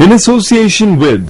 in association with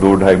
2-2.5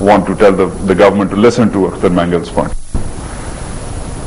want to tell the government to listen to Akhtar Mangal's point.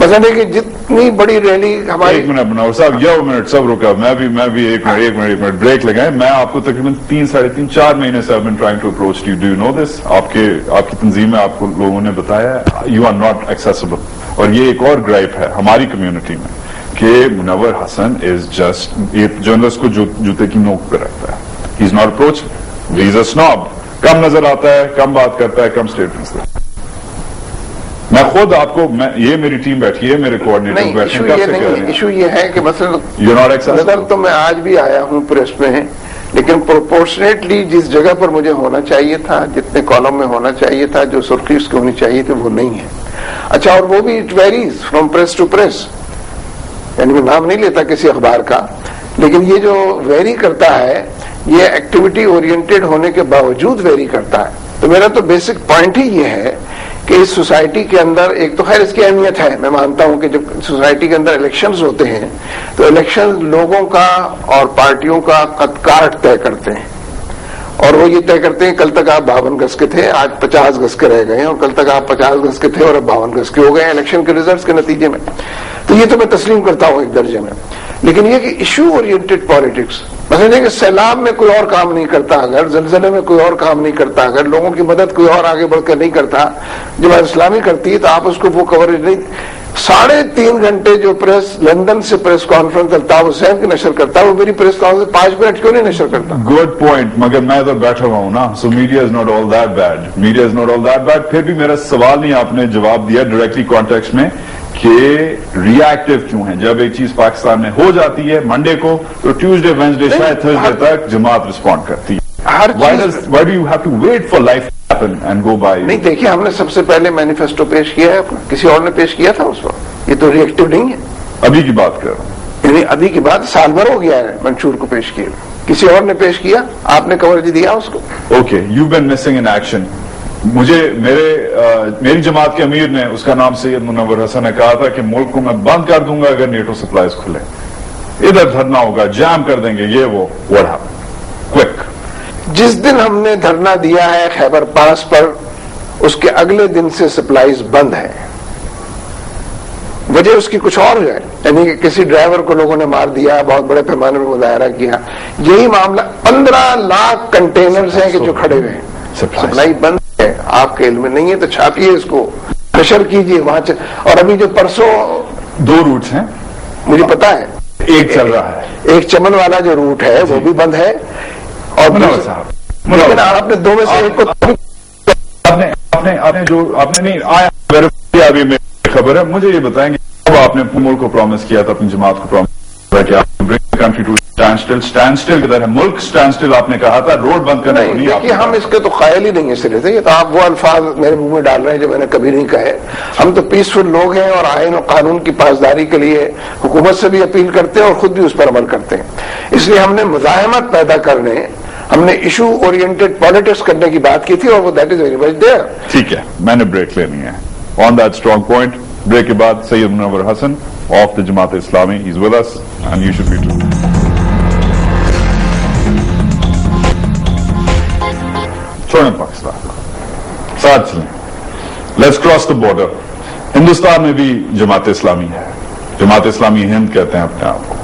مثلا کہ جتنی بڑی rally ہماری ایک منٹ منور صاحب، یہ منٹ سب رکا، میں بھی ایک منٹ بریک لگائیں. میں آپ کو تقریباً 3-4.5 مہینے سے trying to approach you. Do you know this? آپ کی تنظیم میں آپ کو لوگوں نے بتایا یو آر ناٹ ایکسیسیبل. اور یہ ایک اور گرائپ ہے ہماری کمیونٹی میں کہ منور حسن از جسٹ ایک جرنلسٹ کو جوتے کی نوک پہ رکھتا ہے. ہی از ناٹ اپروچ، ہی از اے اسنوب. کم نظر آتا ہے، کم بات کرتا ہے، کم اسٹیٹمنٹس دیتا ہے. میں خود آپ کو یہ میری ٹیم بیٹھی ہے، میرے کوآرڈینیٹر نہیں، بیٹھے ایشو ہیں. یہ نہیں، ایشو یہ ہے کہ مثلا You're not accessible. نظر تو میں آج بھی آیا ہوں پریس میں، لیکن پروپورشنیٹلی جس جگہ پر مجھے ہونا چاہیے تھا، جتنے کالم میں ہونا چاہیے تھا، جو سرخی اس کی ہونی چاہیے تھی، وہ نہیں ہے. اچھا، اور وہ بھی it varies from press to press, یعنی میں نام نہیں لیتا کسی اخبار کا، لیکن یہ جو ویری کرتا ہے یہ ایکٹیویٹی اورینٹیڈ ہونے کے باوجود ویری کرتا ہے. تو میرا تو بیسک پوائنٹ ہی یہ ہے کہ اس سوسائٹی کے اندر ایک تو خیر اس کی اہمیت ہے، میں مانتا ہوں کہ جب سوسائٹی کے اندر الیکشنز ہوتے ہیں تو الیکشن لوگوں کا اور پارٹیوں کا قد کاٹ طے کرتے ہیں، اور وہ یہ طے کرتے ہیں کل تک آپ 52 گز کے تھے، آج 50 گز کے رہ گئے ہیں، اور کل تک آپ 50 گز کے تھے اور اب 52 گز کے ہو گئے ہیں الیکشن کے ریزلٹس کے نتیجے میں. تو یہ تو میں تسلیم کرتا ہوں ایک درجے میں. لیکن یہ کہ ایشو اورینٹیڈ پالیٹکس، مثلا کہ سیلاب میں کوئی اور کام نہیں کرتا، اگر زلزلے میں کوئی اور کام نہیں کرتا، اگر لوگوں کی مدد کوئی اور آگے بڑھ کر نہیں کرتا، جماعت اسلامی کرتی ہے، تو آپ اس کو وہ کوریج نہیں. 3.5 گھنٹے جو پریس لندن سے پریس کانفرنس الطاف حسین کی نشر کرتا ہے، وہ میری پریس کانفرنس 5 منٹ کیوں نہیں نشر کرتا؟ Good point. مگر میں ادھر بیٹھا ہوا ہوں نا، so media is not all that bad. Media is not all that bad. پھر بھی میرا سوال نہیں آپ نے جواب دیا ڈائریکٹلی کانٹیکسٹ میں کہ ری ایکٹیو کیوں ہیں. جب ایک چیز پاکستان میں ہو جاتی ہے منڈے کو، تو ٹیوزڈے، وینسڈے، شاید تھرسڈے تک جماعت رسپونڈ کرتی ہے. Why do you have to wait for life to happen and go by? نہیں، دیکھیے ہم نے سب سے پہلے مینیفیسٹو پیش کیا ہے اپنا، کسی اور نے پیش کیا تھا اس وقت. یہ تو ری ایکٹیو نہیں ہے. ابھی کی بات کر رہا ہوں. یعنی ابھی کی بات سال بھر ہو گیا ہے منشور کو پیش کیے، کسی اور نے پیش کیا، آپ نے کوریج دیا اس کو. Okay, you been missing in action. مجھے میری جماعت کے امیر نے، اس کا نام سید منور حسن، نے کہا تھا کہ ملک کو میں بند کر دوں گا اگر نیٹو سپلائز کھلے، ادھر دھرنا ہوگا، جام کر دیں گے، یہ وہ. What happen? کوئک. جس دن ہم نے دھرنا دیا ہے خیبر پاس پر، اس کے اگلے دن سے سپلائیز بند ہے. وجہ اس کی کچھ اور ہے، یعنی کہ کسی ڈرائیور کو لوگوں نے مار دیا، بہت بڑے پیمانے پر مظاہرہ کیا. یہی معاملہ 15 لاکھ کنٹینرز ہیں کہ جو کھڑے ہوئے ہیں، سپلائی بند ہے. آپ کے علم میں نہیں ہے تو چھاپیے اس کو، نشر کیجیے وہاں. اور ابھی جو پرسوں 2 روٹس ہیں مجھے پتا ہے، ایک چل رہا ہے، ایک چمن والا جو روٹ ہے وہ بھی بند ہے. اور منور صاحب، لیکن آپ نے 2 میں سے ایک کو آپ نے نہیں آیا. ابھی میں خبر ہے، مجھے یہ بتائیں گے اب آپ نے ملک کو پرومس کیا تھا، اپنی جماعت کو پرومس کیا کہ آپ برنگ کنٹری ٹو اسٹینڈ اسٹل کی طرح ملک اسٹینڈ اسٹل آپ نے کہا تھا، روڈ بند کرنا نہیں. دیکھیے ہم اس کے تو قائل ہی نہیں ہے سرے سے. یہ تو آپ وہ الفاظ میرے منہ میں ڈال رہے ہیں جو میں نے کبھی نہیں کہے. ہم تو پیسفل لوگ ہیں اور آئین و قانون کی پاسداری کے لیے حکومت سے بھی اپیل کرتے ہیں اور خود بھی اس پر عمل کرتے ہیں. اس لیے ہم نے مزاحمت پیدا کرنے، ہم نے ایشو اورینٹیڈ پالیٹکس کرنے کی بات کی تھی، اور وہ that is very much there. ٹھیک ہے، میں نے بریک لینی ہے on that strong point. Break کے بعد Syed Munawar Hasan of the Jamaat Islami, he is with us and you should be too. چھوڑیں پاکستان، ساتھ چلیں، let's cross the border. Hindustan میں بھی جماعت اسلامی ہے، جماعت اسلامی ہند کہتے ہیں اپنے آپ کو.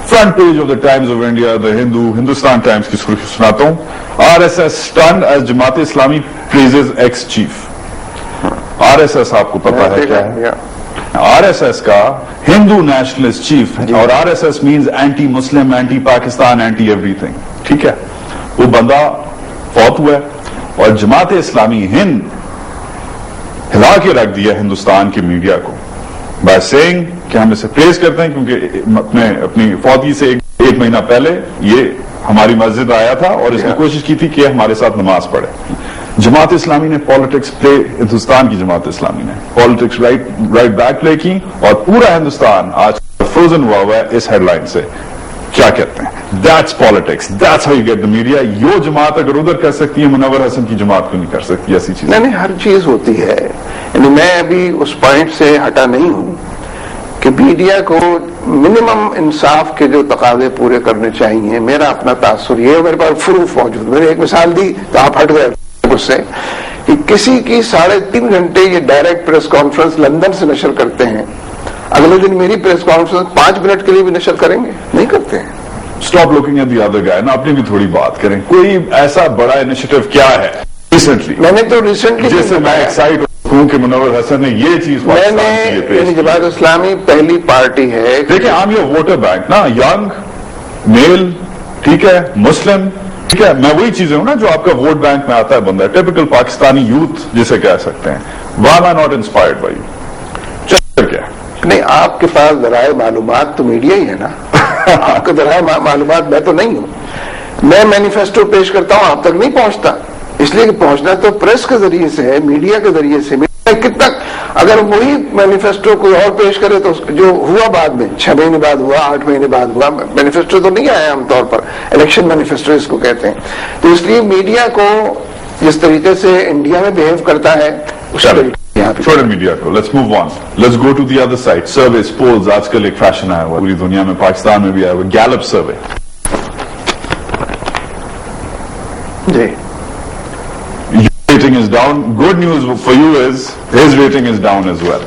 Front page of the times of India, the Hindu, Hindustan Times کی سرخی سناتا ہوں. RSS stunned as Jamaat Islami praises ex chief. RSS آپ کو پتا ہے کیا ہے؟ RSS کا ہندو نیشنلسٹ چیف، اور RSS means anti Muslim, anti Pakistan, anti everything. ٹھیک ہے، وہ بندہ فوت ہوا ہے، اور جماعت اسلامی ہند ہلا کے رکھ دیا ہندوستان کی میڈیا کو بائی سیئنگ کہ ہم اسے پریز کرتے ہیں کیونکہ اپنی فوتی سے ایک مہینہ پہلے یہ ہماری مسجد آیا تھا اور اس نے کوشش کی تھی کہ ہمارے ساتھ نماز پڑھے. جماعت اسلامی نے پالیٹکس پلے، ہندوستان کی جماعت اسلامی نے پالیٹکس رائٹ بیک پلے کی، اور پورا ہندوستان آج فروزن ہوا ہے اس ہیڈ لائن سے. کیا کہتے ہیں؟ That's politics, that's how you get the media. یہ جماعت اگر ادھر کر سکتی ہے، منور حسن کی جماعت کو نہیں کر سکتی ایسی چیز. نہیں، ہر چیز ہوتی ہے. یعنی میں ابھی اس پوائنٹ سے ہٹا نہیں ہوں کہ میڈیا کو منیمم انصاف کے جو تقاضے پورے کرنے چاہیے. میرا اپنا تاثر یہ ہے، میرے پاس پروف موجود. میں نے ایک مثال دی تو آپ ہٹ گئے اس سے، کہ کسی کی 3.5 گھنٹے یہ ڈائریکٹ پریس کانفرنس لندن سے نشر کرتے ہیں، اگلے دن میری پریس کانفرنس 5 منٹ کے لیے بھی نشر کریں گے؟ نہیں کرتے ہیں. Stop looking at the other guy نا، اپنی بھی تھوڑی بات کریں. کوئی ایسا بڑا انیشیٹو کیا ہے ریسنٹلی؟ میں نے تو ریسنٹلی جیسے میں ایکسائٹ ہوں کہ منور حسن نے یہ چیز میں نے جماعت اسلامی پہلی پارٹی ہے. دیکھیں عام یہ ووٹر بینک نا، ینگ میل، ٹھیک ہے، مسلم، ٹھیک ہے، میں وہی چیزیں ہوں نا جو آپ کا ووٹ بینک میں آتا ہے بندہ، ٹیپیکل پاکستانی یوتھ جسے کہہ سکتے ہیں. Why am not inspired by you? چکر کیا نہیں، آپ کے پاس ذرائع معلومات تو میڈیا ہی ہے نا. آپ کے ذرائع معلومات میں تو نہیں ہوں. میں مینیفیسٹو پیش کرتا ہوں، آپ تک نہیں پہنچتا، اس لیے کہ پہنچنا تو پریس کے ذریعے سے ہے، میڈیا کے ذریعے سے. کتنا اگر وہی مینیفیسٹو کوئی اور پیش کرے تو جو ہوا بعد میں 6 مہینے بعد ہوا، 8 مہینے بعد ہوا، مینیفیسٹو تو نہیں آیا عام طور پر، الیکشن مینیفیسٹو اس کو کہتے ہیں. تو اس لیے میڈیا کو جس طریقے سے انڈیا میں بہیو کرتا ہے اس چھوڑے میڈیا کو. Let's move on, let's go to the other side. Surveys polls آج کل ایک فیشن آیا ہوا پوری دنیا میں، پاکستان میں بھی آیا ہوا. گیلپ سروے جی rating is down. Good news for you is his rating is down as well.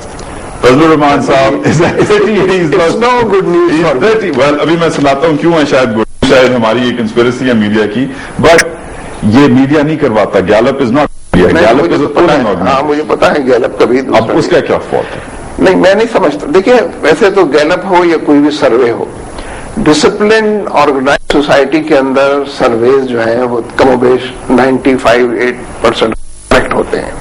Fazlur Rahman صاحب is at 30. It's no good news for me. 30. Well, ابھی میں سناتا ہوں کیوں ہے. شاید ہماری یہ کنسپیرسی ہے میڈیا کی، بٹ یہ میڈیا نہیں کرواتا. Gallup is not media, Gallup is a polling organisation. ہاں مجھے پتا ہے گیلپ کا بھی. اب اس کا کیا فالٹ ہے؟ نہیں میں نہیں سمجھتا. دیکھیے ویسے تو گیلپ ہو یا کوئی بھی سروے ہو، ڈسپلن آرگنائز سوسائٹی کے اندر سرویز جو ہیں وہ کم و بیش 95-8% کریکٹ ہوتے ہیں،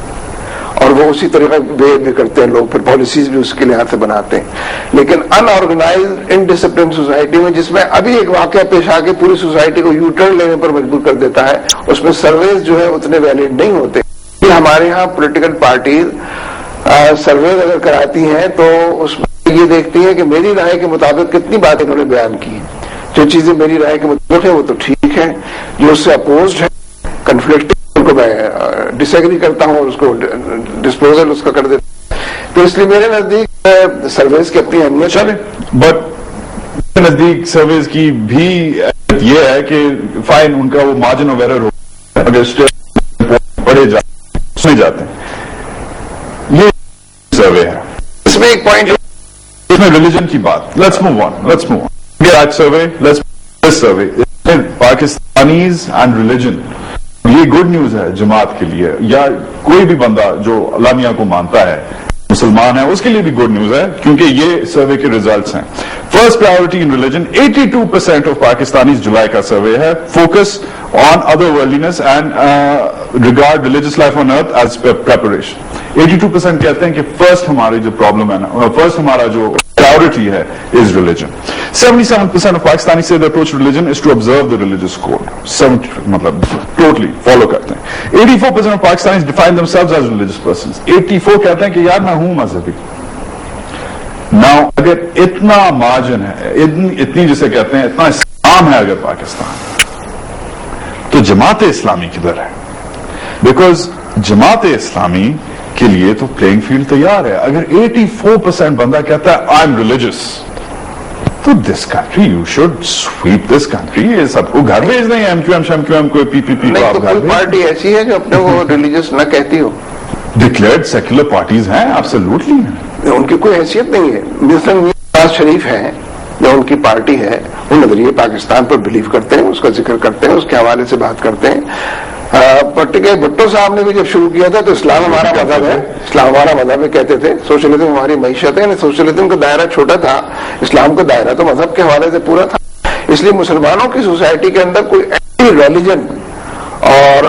اور وہ اسی طریقے بھی کرتے ہیں لوگ، پھر پالیسیز بھی اس کے لحاظ سے بناتے ہیں. لیکن ان آرگنائزڈ انڈسپلن سوسائٹی میں، جس میں ابھی ایک واقعہ پیش آ کے پوری سوسائٹی کو یو ٹرن لینے پر مجبور کر دیتا ہے، اس میں سرویز جو ہے اتنے ویلڈ نہیں ہوتے. ہمارے ہاں پولیٹیکل پارٹیز سرویز اگر کراتی ہیں تو اس میں یہ دیکھتی ہیں کہ میری رائے کے مطابق کتنی باتیں انہوں نے بیان کی ہیں. جو چیزیں میری رائے کے مطابق ہیں وہ تو ٹھیک ہے، جو اس سے اپوزڈ ہے، کنفلکٹ، ان کو میں ڈس ایگری کرتا ہوں، اس کو ڈسپوزل اس کا کر دیتا ہوں. تو اس لیے میرے نزدیک سرویز کی اپنی اہمیت ہے. بٹ نزدیک سرویز کی بھی یہ ہے کہ فائن ان کا وہ مارجن آف ایرر ہو، اگر پڑھے جاتے ہیں. یہ سروے ہے. اس میں ایک پوائنٹ اس میں ریلیجن کی بات. Let's move on. Survey survey Pakistanis and religion. یہ گڈ نیوز ہے جماعت کے لیے، یا کوئی بھی بندہ جو الامیہ کو مانتا ہے، مسلمان ہے، اس کے لیے بھی گڈ نیوز ہے، کیونکہ یہ سروے کے ریزلٹس ہیں. First priority in religion. 82% of Pakistanis, جولائی کا سروے ہے، focus on other worldliness and regard religious life on earth as preparation. 82% کہتے ہیں کہ فرسٹ ہماری جو پرابلم ہے نا، فرسٹ ہمارا جو priority ہے is religion. 77% of Pakistanis say the approach to religion is to observe the religious code. مطلب totally follow کرتے ہیں. 84% of Pakistanis define themselves as religious persons. 84 کہتے ہیں کہ یار میں ہوں مذہبی. Now اگر اتنا مارجن ہے، اتنی جسے کہتے ہیں اتنا اسلام ہے اگر پاکستان، تو جماعت اسلامی کدھر ہے؟ بیکاز جماعت اسلامی کے لیے تو پلینگ فیلڈ تیار ہے. اگر 84% بندہ کہتا ہے آئی ایم ریلیجس، تو this country you should sweep this country. یہ سب کو گھر بھیج دیں، ایم کیو ایم کوئی پی پی پی. کوئی پارٹی ایسی ہے جو اپنے وہ ریلیجس نہ کہتی ہو؟ ڈکلیئرڈ سیکولر پارٹیز ہیں، ایبسولوٹلی ہیں. ان کی کوئی حیثیت نہیں ہے. مثلا نواز شریف ہیں، جو ان کی پارٹی ہے، وہ نظریہ پاکستان پر بلیو کرتے ہیں، اس کا ذکر کرتے ہیں، اس کے حوالے سے بات کرتے ہیں. پٹکے بھٹو صاحب نے بھی جب شروع کیا تھا تو اسلام ہمارا مذہب ہے، اسلام ہمارا مذہب ہے کہتے تھے. سوشلزم ہماری معیشت ہے، یعنی سوشلزم کا دائرہ چھوٹا تھا، اسلام کا دائرہ تو مذہب کے حوالے سے پورا تھا. اس لیے مسلمانوں کی سوسائٹی کے اندر کوئی ایسی ریلیجن اور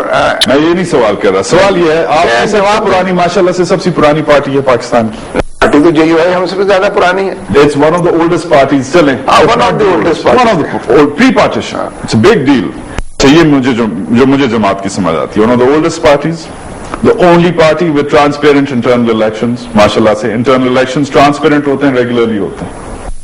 میں یہ نہیں سوال کر رہا. سوال یہ ہے آپ کی سب سے پرانی، ماشاءاللہ سے سب سے پرانی پارٹی ہے پاکستان کی. پارٹی تو جے یو آئی ہم سے بھی زیادہ پرانی ہے. It's one of the oldest parties. چلیں one of the oldest parties. One of the pre-partition. It's a big deal. یہ مجھے جماعت کی سمجھ آتی ہے. One of the oldest parties, the only party with transparent internal elections. ماشاءاللہ سے internal elections transparent ہوتے ہیں، regularly ہوتے ہیں.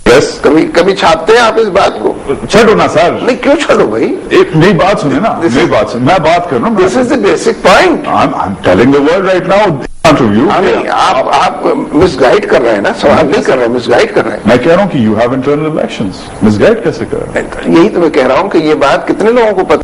Yes. کبھی چھاپتے ہیں آپ اس بات کو؟ چھڑو نا سر. نہیں کیوں چھڑو بھائی؟ ایک نئی بات سنیں نا، نئی بات سنیں. میں بات کر رہا ہوں. This is the basic point. I'm telling the world right now. آپ مس گائڈ کر رہے ہیں نا، سوال نہیں کر رہے ہیں، مس گائڈ کر رہے ہیں. میں کہہ رہا ہوں کہ you have internal elections. Miss guide کیسے کر رہے ہیں؟ یہی تو میں کہہ رہا ہوں کہ یہ بات کتنے لوگوں کو پتہ.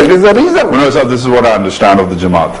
That is the reason. This is what I understand of the Jamaat.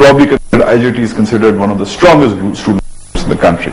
probably IJT is considered one of the strongest student groups in the country.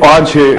5-6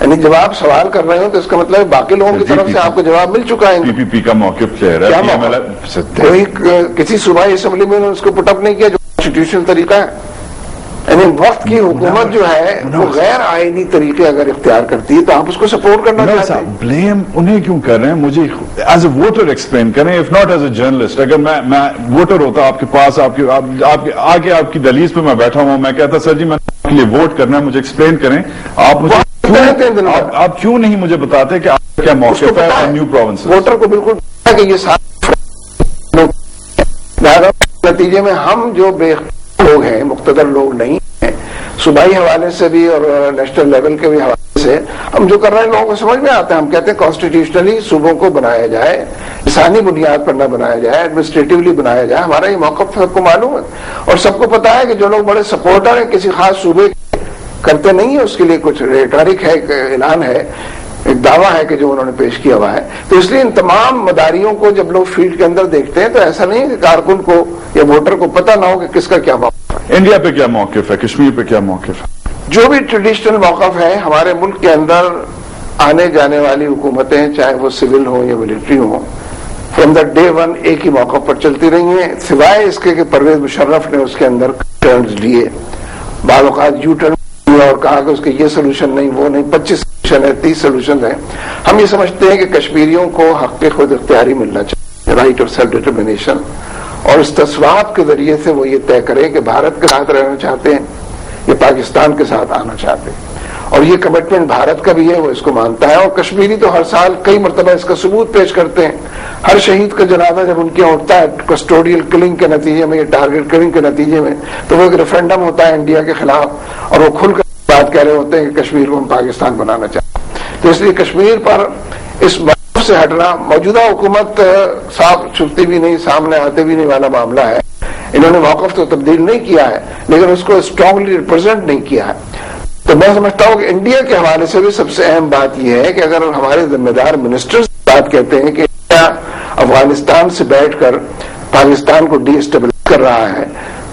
یعنی جب آپ سوال کر رہے ہو تو اس کا مطلب باقی لوگوں کی طرف سے آپ کو جواب مل چکا ہے. پی پی پی کا موقف کلیئر ہے. کوئی کسی صوبائی اسمبلی میں اس کو پٹ اپ نہیں کیا جو کانسٹیٹیوشنل طریقہ ہے. یعنی وقت کی حکومت جو ہے وہ غیر آئینی طریقے اگر اختیار کرتی ہے تو آپ اس کو سپورٹ کرنا چاہتے ہیں. بلیم انہیں کیوں کر رہے ہیں؟ مجھے ایز اے ووٹر ایکسپلین کریں. If not as a journalist. اگر میں ووٹر ہوتا آپ کے پاس آگے آپ کی دہلیز پہ میں بیٹھا ہوں, میں کہتا سر جی میں آپ کے لیے ووٹ کرنا ہے, مجھے ایکسپلین کریں. آپ کیوں نہیں مجھے بتاتے کہ آپ کا کیا موقف ہے نیو پروونس؟ ووٹر کو بالکل پتا کہ یہ سارے نتیجے میں ہم جو بے لوگ ہیں, مقتدر لوگ نہیں ہیں, صوبائی حوالے سے بھی اور نیشنل لیول کے بھی حوالے سے ہم جو کر رہے ہیں لوگوں کو سمجھ میں آتا ہے. ہم کہتے ہیں کانسٹیٹیوشنلی صوبوں کو بنایا جائے, لسانی بنیاد پر نہ بنایا جائے, ایڈمنسٹریٹولی بنایا جائے. ہمارا یہ موقف سب کو معلوم ہے اور سب کو پتا ہے کہ جو لوگ بڑے سپورٹر ہیں کسی خاص صوبے کرتے نہیں ہیں, اس کے لیے کچھ ریٹورک ہے, ایک اعلان ہے, ایک دعویٰ ہے کہ جو انہوں نے پیش کیا ہوا ہے. تو اس لیے ان تمام مداریوں کو جب لوگ فیلڈ کے اندر دیکھتے ہیں تو ایسا نہیں کہ کارکن کو یا ووٹر کو پتہ نہ ہو کہ کس کا کیا موقف ہے. انڈیا پہ کیا موقف ہے, کشمیر پہ کیا موقف ہے؟ جو بھی ٹریڈیشنل موقف ہے ہمارے ملک کے اندر آنے جانے والی حکومتیں, چاہے وہ سول ہوں یا ملٹری ہوں, فرام دا ڈے ون ایک ہی موقع پر چلتی رہی ہیں, سوائے اس کے کہ پرویز مشرف نے اس کے اندر ٹرنز لیے, بعض اوقات یو ٹرن اور کہا کہ اس کے یہ سولوشن نہیں, وہ نہیں, 25 سولوشن ہے, 30 سولوشن ہیں. ہم یہ سمجھتے ہیں کہ کشمیریوں کو حق خود اختیاری ملنا چاہیے, رائٹ آف سیلف ڈٹرمنیشن, اور اس تصواب کے ذریعے سے وہ یہ طے کریں کہ بھارت کے ساتھ رہنا چاہتے ہیں یا پاکستان کے ساتھ آنا چاہتے ہیں. اور یہ کمٹمنٹ بھارت کا بھی ہے, وہ اس کو مانتا ہے. اور کشمیری تو ہر سال کئی مرتبہ اس کا ثبوت پیش کرتے ہیں. ہر شہید کا جنازہ جب ان کے یہاں اٹھتا ہے کسٹوڈیل کلنگ کے نتیجے میں یا ٹارگیٹ کلنگ کے نتیجے میں, تو وہ ایک ریفرینڈم ہوتا ہے انڈیا کے خلاف, اور وہ کھل کر بات کہہ رہے ہوتے ہیں کہ کشمیر کو ہم پاکستان بنانا چاہتے ہیں. تو اس لیے کشمیر پر اس موقف سے ہٹنا, موجودہ حکومت صاف چھپتی بھی نہیں, سامنے آتے بھی نہیں والا معاملہ ہے. انہوں نے موقف تو تبدیل نہیں کیا ہے لیکن اس کو اسٹرانگلی ریپرزینٹ نہیں کیا ہے. تو میں سمجھتا ہوں کہ انڈیا کے حوالے سے بھی سب سے اہم بات یہ ہے کہ اگر ہمارے ذمہ دار منسٹرز بات کہتے ہیں کہ انڈیا افغانستان سے بیٹھ کر پاکستان کو ڈی اسٹیبلائز کر رہا ہے,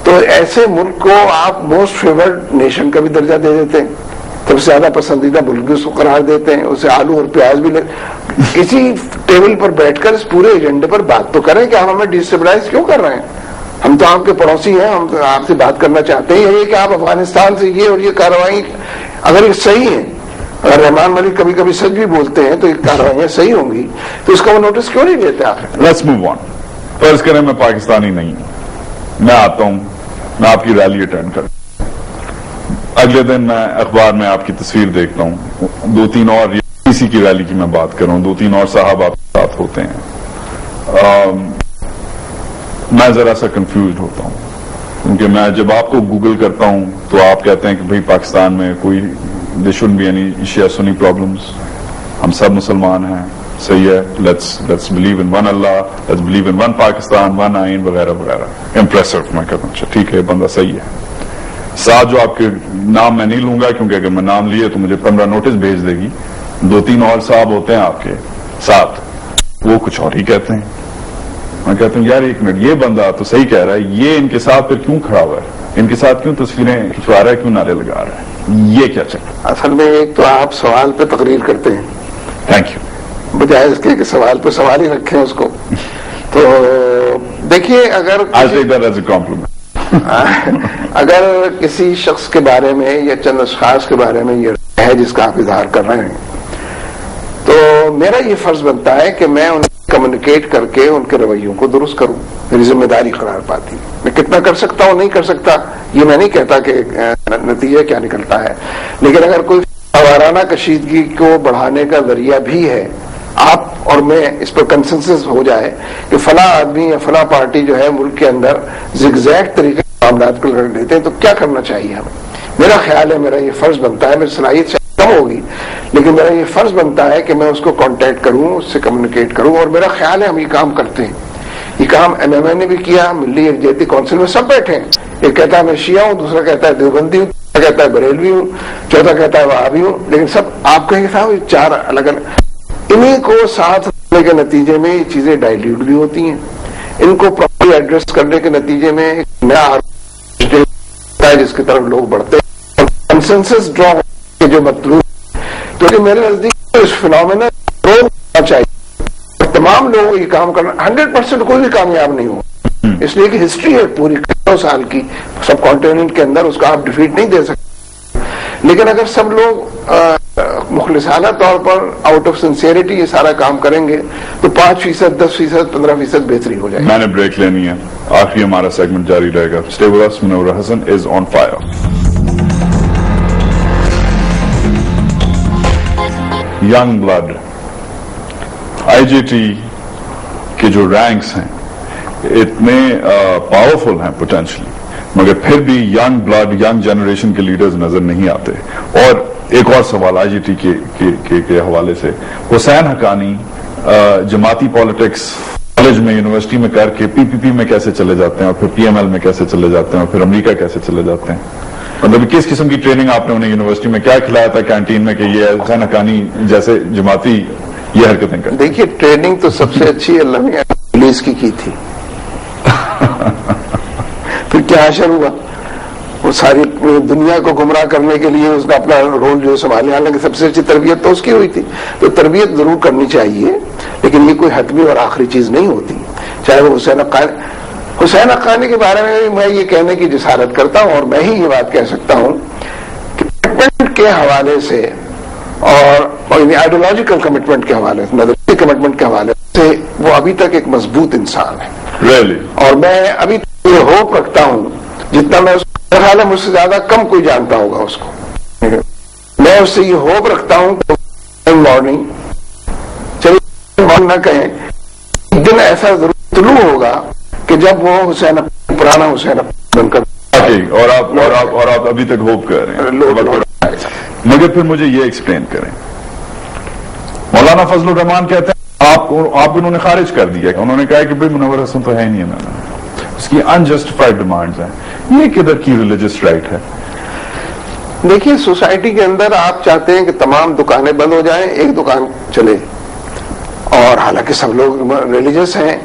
تو ایسے ملک کو آپ موسٹ فیورڈ نیشن کا بھی درجہ دے دیتے ہیں, سب سے زیادہ پسندیدہ ملک بھی اس کو قرار دیتے ہیں, اسے آلو اور پیاز بھی کسی ٹیبل پر بیٹھ کر اس پورے ایجنڈے پر بات تو کریں کہ آپ ہمیں ڈی اسٹیبلائز کیوں کر رہے ہیں. ہم تو آپ کے پڑوسی ہیں, ہم تو آپ سے بات کرنا چاہتے ہیں. یہ کہ آپ افغانستان سے یہ اور یہ کارروائی اگر یہ صحیح ہے, اگر رحمان ملک کبھی کبھی سچ بھی بولتے ہیں تو یہ کارروائیاں صحیح ہوں گی, تو اس کا وہ نوٹس کیوں نہیں دیتے آپ؟ لیٹس موو آن. فرض کریں میں پاکستانی نہیں ہوں, میں آتا ہوں, میں آپ کی ریلی اٹینڈ کرتا ہوں, اگلے دن میں اخبار میں آپ کی تصویر دیکھتا ہوں, 2-3 اور کسی کی ریلی کی میں بات کروں, 2-3 اور صاحب آپ کے ساتھ ہوتے ہیں, میں ذرا سا کنفیوزڈ ہوتا ہوں, کیونکہ میں جب آپ کو گوگل کرتا ہوں تو آپ کہتے ہیں کہ بھئی پاکستان میں کوئی there shouldn't be any Shia Sunni problems, ہم سب مسلمان ہیں, صحیح ہے, let's believe in one Allah, let's believe in one Pakistan, one آئین وغیرہ وغیرہ. امپریسو. میں کہتا ہوں اچھا ٹھیک ہے, بندہ صحیح ہے. ساتھ جو آپ کے نام میں نہیں لوں گا کیونکہ اگر میں نام لیے تو مجھے 15 نوٹس بھیج دے گی, 2-3 اور صاحب ہوتے ہیں آپ کے ساتھ, وہ کچھ اور ہی کہتے ہیں. میں کہتا ہوں یار ایک منٹ, یہ بندہ تو صحیح کہہ رہا ہے, یہ ان کے ساتھ پھر کیوں کھڑا ہوا ہے, ان کے ساتھ کیوں تصویریں کھنچوا رہا ہے, کیوں نعرے لگا رہا ہے, یہ کیا چل رہا ہے؟ اصل میں ایک تو آپ سوال پہ تقریر کرتے ہیں, تھینک یو, بجائے اس کے کہ سوال پہ سوال ہی رکھیں اس کو. تو دیکھیے اگر اگر کسی شخص کے بارے میں یا چند اشخاص کے بارے میں یہ ہے جس کا آپ اظہار کر رہے ہیں, تو میرا یہ فرض بنتا ہے کہ میں ان کمیونیکیٹ کر کے ان کے رویوں کو درست کروں, میری ذمہ داری قرار پاتی. میں کتنا کر سکتا ہوں نہیں کر سکتا یہ میں نہیں کہتا کہ نتیجہ کیا نکلتا ہے, لیکن اگر کوئی وارانہ کشیدگی کو بڑھانے کا ذریعہ بھی ہے, آپ اور میں اس پر کنسنسس ہو جائے کہ فلاں آدمی یا فلاں پارٹی جو ہے ملک کے اندر زگزیگ طریقے سے معاملات کو لڑ لیتے ہیں, تو کیا کرنا چاہیے ہمیں؟ میرا خیال ہے, میرا یہ فرض بنتا ہے, میری صلاحیت کم ہوگی لیکن میرا یہ فرض بنتا ہے کہ میں اس کو کانٹیکٹ کروں, اس سے کمیونیکیٹ کروں. اور میرا خیال ہے ہم یہ کام کرتے ہیں. یہ کام MMA نے بھی کیا, ملی یکجہتی کونسل میں سب بیٹھے ہیں. ایک کہتا ہے میں شیعہ ہوں, دوسرا کہتا ہے دیوبندی ہوں, تیسرا کہتا ہے بریلوی ہوں, چوتھا کہتا ہے وہابی ہوں, لیکن سب آپ کہیں صاحب یہ 4 الگ الگ. انہیں کو ساتھ رکھنے کے نتیجے میں یہ چیزیں ڈائلیوٹ بھی ہوتی ہیں. ان کو پراپرلی ایڈریس کرنے کے نتیجے میں ایک نیا ہے جس کی طرف لوگ بڑھتے ہیں اور کنسنسس ڈرا جو مطلوب. تو کیونکہ میرے نزدیک اس فنومینا روکنا چاہیے. تمام لوگوں کو یہ کام کرنا 100% کوئی بھی کامیاب نہیں ہو, اس لیے کہ ہسٹری ہے پوری 100 سال کی سب کانٹیننٹ کے اندر, اس کا آپ ڈیفیٹ نہیں دے سکتے. لیکن اگر سب لوگ مخلصانہ طور پر آؤٹ آف سنسیئرٹی یہ سارا کام کریں گے تو 5%, 10%, 15% بہتری ہو جائے گی. میں نے بریک لینی ہے, آخری ہمارا سیگمنٹ جاری رہے گا. Stay with us. Munawar Hasan is on fire. Young blood, I G T کے جو رینکس ہیں اتنے پاورفل ہیں پوٹینشلی, مگر پھر بھی ینگ بلڈ, ینگ جنریشن کے لیڈرز نظر نہیں آتے. اور ایک اور سوال آئی جی ٹی کے حوالے سے, حسین حقانی جماعتی پالیٹکس کالج میں یونیورسٹی میں کر کے PPP میں کیسے چلے جاتے ہیں, اور پھر PML میں کیسے چلے جاتے ہیں, اور پھر امریکہ کیسے چلے جاتے ہیں؟ مطلب کس قسم کی ٹریننگ آپ نے انہیں یونیورسٹی میں کیا کھلایا تھا کینٹین میں کہ یہ حسین حقانی جیسے جماعتی یہ حرکتیں کریں؟ دیکھیے ٹریننگ تو سب سے اچھی اللہ نے پولیس کی تھی. پھر کیا اثر ہوا؟ وہ ساری دنیا کو گمراہ کرنے کے لیے اس نے اپنا رول جو سنبھالے. حالانکہ سب سے اچھی تربیت تو اس کی ہوئی تھی. تو تربیت ضرور کرنی چاہیے, لیکن یہ کوئی حتمی اور آخری چیز نہیں ہوتی. چاہے وہ حسین حقانی کے بارے میں میں یہ کہنے کی جسارت کرتا ہوں, اور میں ہی یہ بات کہہ سکتا ہوں کہ کمٹمنٹ کے حوالے سے اور آئیڈیولوجیکل کمٹمنٹ کے حوالے سے, مدرسے کمٹمنٹ کے حوالے سے وہ ابھی تک ایک مضبوط انسان ہے. Really? اور میں ابھی تک یہ ہوپ رکھتا ہوں, جتنا میں خیال ہے مجھ سے زیادہ کم کوئی جانتا ہوگا اس کو, میں اس سے یہ ہوپ رکھتا ہوں کہ مارننگ چلیے نہ کہیں, ایک دن ایسا ضرور طلوع ہوگا کہ جب وہ حسین پرانا حسین بن کر اور آپ ابھی تک ہوپ کر رہے ہیں. مگر پھر مجھے یہ ایکسپلین کریں, مولانا فضل الرحمان کہتے ہیں آپ انہوں نے خارج کر دیا, انہوں نے کہا کہ بھائی منور حسن تو ہے ہی نہیں, اس کی انجسٹیفائڈ ڈیمانڈز ہیں. یہ کدھر کی ریلیجس رائٹ ہے؟ دیکھیے سوسائٹی کے اندر آپ چاہتے ہیں کہ تمام دکانیں بند ہو جائیں, ایک دکان چلے, اور حالانکہ سب لوگ ریلیجس ہیں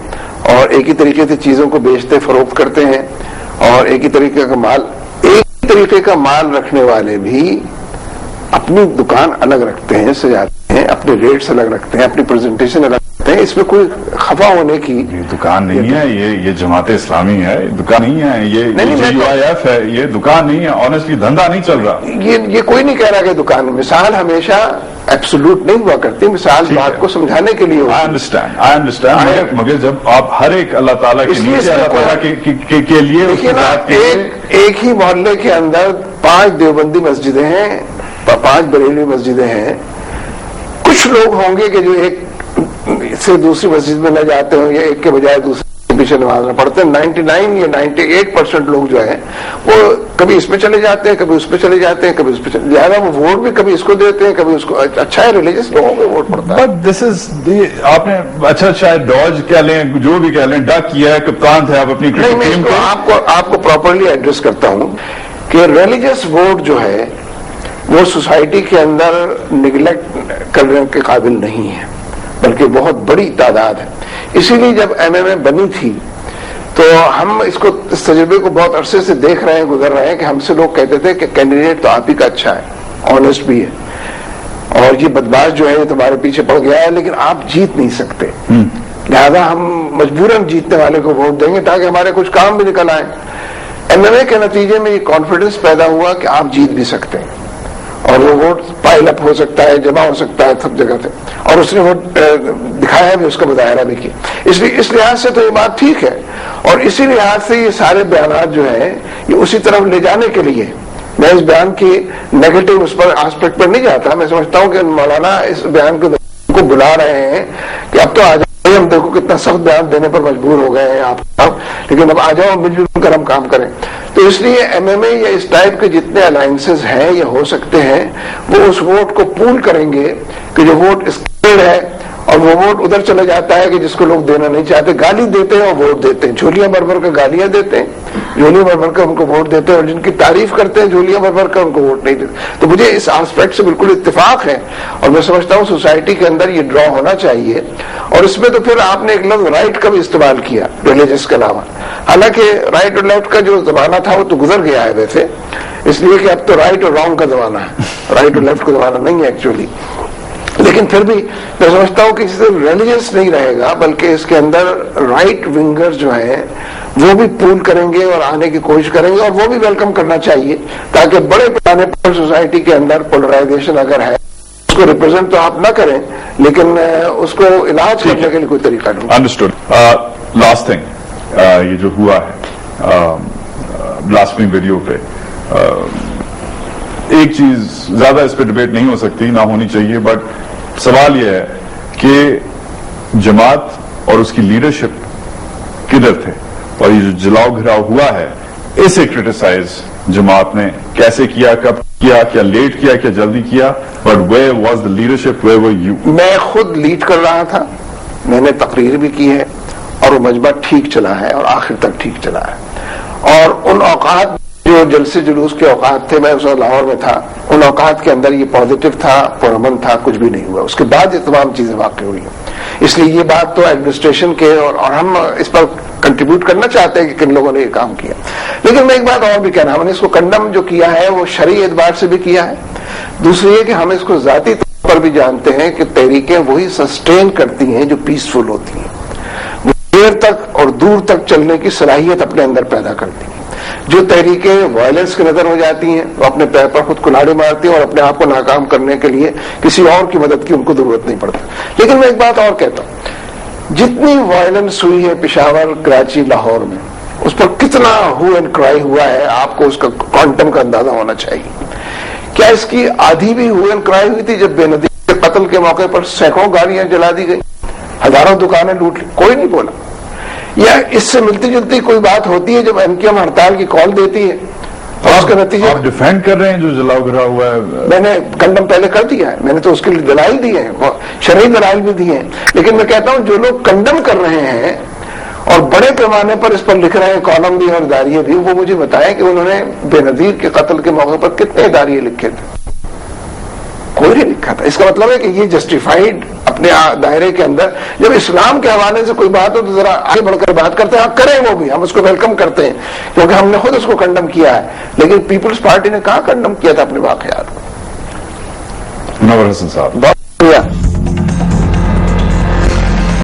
اور ایک ہی طریقے سے چیزوں کو بیچتے فروخت کرتے ہیں, اور ایک ہی طریقے کا مال رکھنے والے بھی اپنی دکان الگ رکھتے ہیں, سجاتے ہیں, اپنے ریٹس الگ رکھتے ہیں, اپنی پریزنٹیشن الگ رکھتے ہیں. اس میں کوئی خفا ہونے کی یہ دکان نہیں ہے, یہ جماعت اسلامی ہے, دکان نہیں ہے, یہ UIF ہے, یہ دکان نہیں ہے. آنیسٹلی دھندا نہیں چل رہا. یہ کوئی نہیں کہہ رہا کہ دکان, مثال ہمیشہ ایبسولوٹ نہیں ہوا کرتی, مثال بات کو سمجھانے کے لیے. آئی انڈرسٹینڈ, مگر جب آپ ہر ایک اللہ تعالیٰ کے نیچے اللہ تعالیٰ کے لیے ایک ہی محلے کے اندر 5 دیوبندی مسجدیں ہیں, 5 بریلوی مسجدیں ہیں, کچھ لوگ ہوں گے کہ جو ایک سے دوسری مسجد میں نہ جاتے ہوں, یا ایک کے بجائے دوسرے کے پیچھے نماز نہ پڑھتے ہیں. 99 یا 98% لوگ جو ہیں وہ کبھی اس میں چلے جاتے ہیں, کبھی اس پہ چلے جاتے ہیں, کبھی اس پہ چلے جاتے ہیں. وہ ووٹ بھی کبھی اس کو دیتے ہیں, کبھی اس کو. اچھا ہے ریلیجس لوگوں کو ووٹ پڑتا ہے. بٹ دس از آپ نے اچھا شاید ڈاج کہہ لیں, جو بھی کہہ لیں, ڈک کیا ہے, کپتان تھے آپ اپنی ٹیم کو. آپ کو پراپرلی ایڈریس کرتا ہوں کہ ریلیجس ووٹ جو ہے وہ سوسائٹی کے اندر نگلیکٹ کرنے کے قابل نہیں ہے, بلکہ بہت بڑی تعداد ہے. اسی لیے جب MMA بنی تھی تو ہم اس تجربے کو بہت عرصے سے دیکھ رہے ہیں, گزر رہے ہیں, کہ ہم سے لوگ کہتے تھے کہ کینڈیڈیٹ تو آپ ہی کا اچھا ہے, آنےسٹ بھی ہے, اور یہ بدماش جو ہے یہ تمہارے پیچھے پڑ گیا ہے, لیکن آپ جیت نہیں سکتے, لہذا ہم مجبوراً جیتنے والے کو ووٹ دیں گے تاکہ ہمارے کچھ کام بھی نکل آئیں. MMA کے نتیجے میں یہ کانفیڈنس پیدا ہوا کہ آپ جیت بھی سکتے ہیں, اور وہ ووٹ پائل اپ ہو سکتا ہے, جمع ہو سکتا ہے سب جگہ سے, اور اس نے ووٹ دکھایا بھی, اس کا مظاہرہ بھی کیا. اس لحاظ سے تو یہ بات ٹھیک ہے, اور اسی لحاظ سے یہ سارے بیانات جو ہیں یہ اسی طرف لے جانے کے لیے. میں اس بیان کی نیگیٹو اس پر آسپیکٹ پر نہیں جاتا. میں سمجھتا ہوں کہ مولانا اس بیان کو بلا رہے ہیں کہ اب تو آ جائیں, ہم دیکھو کتنا سخت بیان دینے پر مجبور ہو گئے ہیں آپ, لیکن اب آ جاؤ مل جل کر ہم کام کریں. تو اس لیے MMA یا اس ٹائپ کے جتنے الائنسز ہیں یا ہو سکتے ہیں, وہ اس ووٹ کو پول کریں گے کہ جو ووٹ اسکیئرڈ ہے, اور وہ ووٹ ادھر چلا جاتا ہے کہ جس کو لوگ دینا نہیں چاہتے, گالی دیتے ہیں اور ووٹ دیتے ہیں, جھولیاں بھر بھر کر گالیاں دیتے ہیں, جھولیاں بھر بھر کر ان کو ووٹ دیتے ہیں, اور جن کی تعریف کرتے ہیں جھولیاں بھر بھر کر ان کو ووٹ نہیں دیتے. تو مجھے اس آسپیکٹ سے بالکل اتفاق ہے, اور میں سمجھتا ہوں سوسائٹی کے اندر یہ ڈرا ہونا چاہیے. اور اس میں تو پھر آپ نے ایک لفظ رائٹ کا بھی استعمال کیا ریلیجس کے علاوہ, حالانکہ رائٹ اور لیفٹ کا جو زمانہ تھا وہ تو گزر گیا ہے ویسے, اس لیے کہ اب تو رائٹ اور رانگ کا زمانہ ہے، رائٹ اور لیفٹ کا زمانہ نہیں ہے ایکچولی. لیکن پھر بھی میں سمجھتا ہوں کہ اس سے ریلیجیس نہیں رہے گا، بلکہ اس کے اندر رائٹ ونگر جو ہیں وہ بھی پول کریں گے اور آنے کی کوشش کریں گے، اور وہ بھی ویلکم کرنا چاہیے، تاکہ بڑے پیمانے پر سوسائٹی کے اندر پولرائزیشن اگر ہے اس کو ریپرزینٹ تو آپ نہ کریں، لیکن اس کو علاج کرنے کے لیے کوئی طریقہ نہیں. انڈرسٹوڈ. لاسٹ تھنگ، یہ جو ہوا ہے بلاسفیمی ویڈیو پہ، ایک چیز زیادہ اس پہ ڈبیٹ نہیں ہو سکتی، نہ ہونی چاہیے، بٹ سوال یہ ہے کہ جماعت اور اس کی لیڈرشپ کدھر تھے، اور یہ جو جلاؤ گھراؤ ہوا ہے اسے کرٹیسائز جماعت نے کیسے کیا، کب کیا، کیا لیٹ کیا، کیا جلدی کیا، but where was the leadership, where were you? میں خود لیڈ کر رہا تھا، میں نے تقریر بھی کی ہے، اور وہ مجمع ٹھیک چلا ہے اور آخر تک ٹھیک چلا ہے. اور ان اوقات جو جلسے جلوس کے اوقات تھے، میں اس وقت لاہور میں تھا، ان اوقات کے اندر یہ پازیٹو تھا، پرامن تھا، کچھ بھی نہیں ہوا. اس کے بعد یہ تمام چیزیں واقع ہوئی ہیں. اس لیے یہ بات تو ایڈمنسٹریشن کے اور ہم اس پر کنٹریبیوٹ کرنا چاہتے ہیں کہ کن لوگوں نے یہ کام کیا. لیکن میں ایک بات اور بھی کہنا، ہم نے اس کو کنڈم جو کیا ہے وہ شرعی اعتبار سے بھی کیا ہے. دوسری یہ کہ ہم اس کو ذاتی طور پر بھی جانتے ہیں کہ تحریکیں وہی سسٹین کرتی ہیں جو پیسفل ہوتی ہیں، وہ دیر تک اور دور تک چلنے کی صلاحیت اپنے اندر پیدا کرتی ہیں. جو تحریکیں وائلنس کی نظر ہو جاتی ہیں وہ اپنے پیر پر خود کلاڑے مارتی ہیں اور اپنے آپ کو ناکام کرنے کے لیے کسی اور کی مدد کی ان کو ضرورت نہیں پڑتی. لیکن میں ایک بات اور کہتا ہوں، جتنی وائلنس ہوئی ہے پشاور، کراچی، لاہور میں، اس پر کتنا ہو اینڈ کرائی ہوا ہے، آپ کو اس کا کوانٹم کا اندازہ ہونا چاہیے. کیا اس کی آدھی بھی ہو اینڈ کرائی ہوئی تھی جب بے نظیر کے قتل کے موقع پر سینکڑوں گاڑیاں جلا دی گئی، ہزاروں دکانیں لوٹ لی، کوئی نہیں بولا؟ یا اس سے ملتی جلتی کوئی بات ہوتی ہے جب MKM ہڑتال کی کال دیتی ہے اور اس کا نتیجہ آپ ڈیفینڈ کر رہے ہیں جو جلاؤ گھرا ہوا ہے؟ میں نے کنڈم پہلے کر دیا ہے، میں نے تو اس کے لیے دلائل دیے ہیں، شرعی دلائل بھی دیے ہیں. لیکن میں کہتا ہوں جو لوگ کنڈم کر رہے ہیں اور بڑے پیمانے پر اس پر لکھ رہے ہیں کالم بھی اور اداریے بھی، وہ مجھے بتائیں کہ انہوں نے بے نظیر کے قتل کے موقع پر کتنے اداریے لکھے تھے؟ کوئی نہیں لکھا تھا. اس کا مطلب ہے کہ یہ جسٹیفائڈ اپنے دائرے کے اندر. جب اسلام کے حوالے سے کوئی بات ہو تو ذرا آگے بڑھ کر بات کرتے ہیں، کریں وہ بھی، ہم اس کو ویلکم کرتے ہیں کیونکہ ہم نے خود اس کو کنڈم کیا ہے. لیکن پیپلز پارٹی نے کہاں کنڈم کیا تھا اپنے واقعات کو؟ منور حسن صاحب، بہت شکریہ.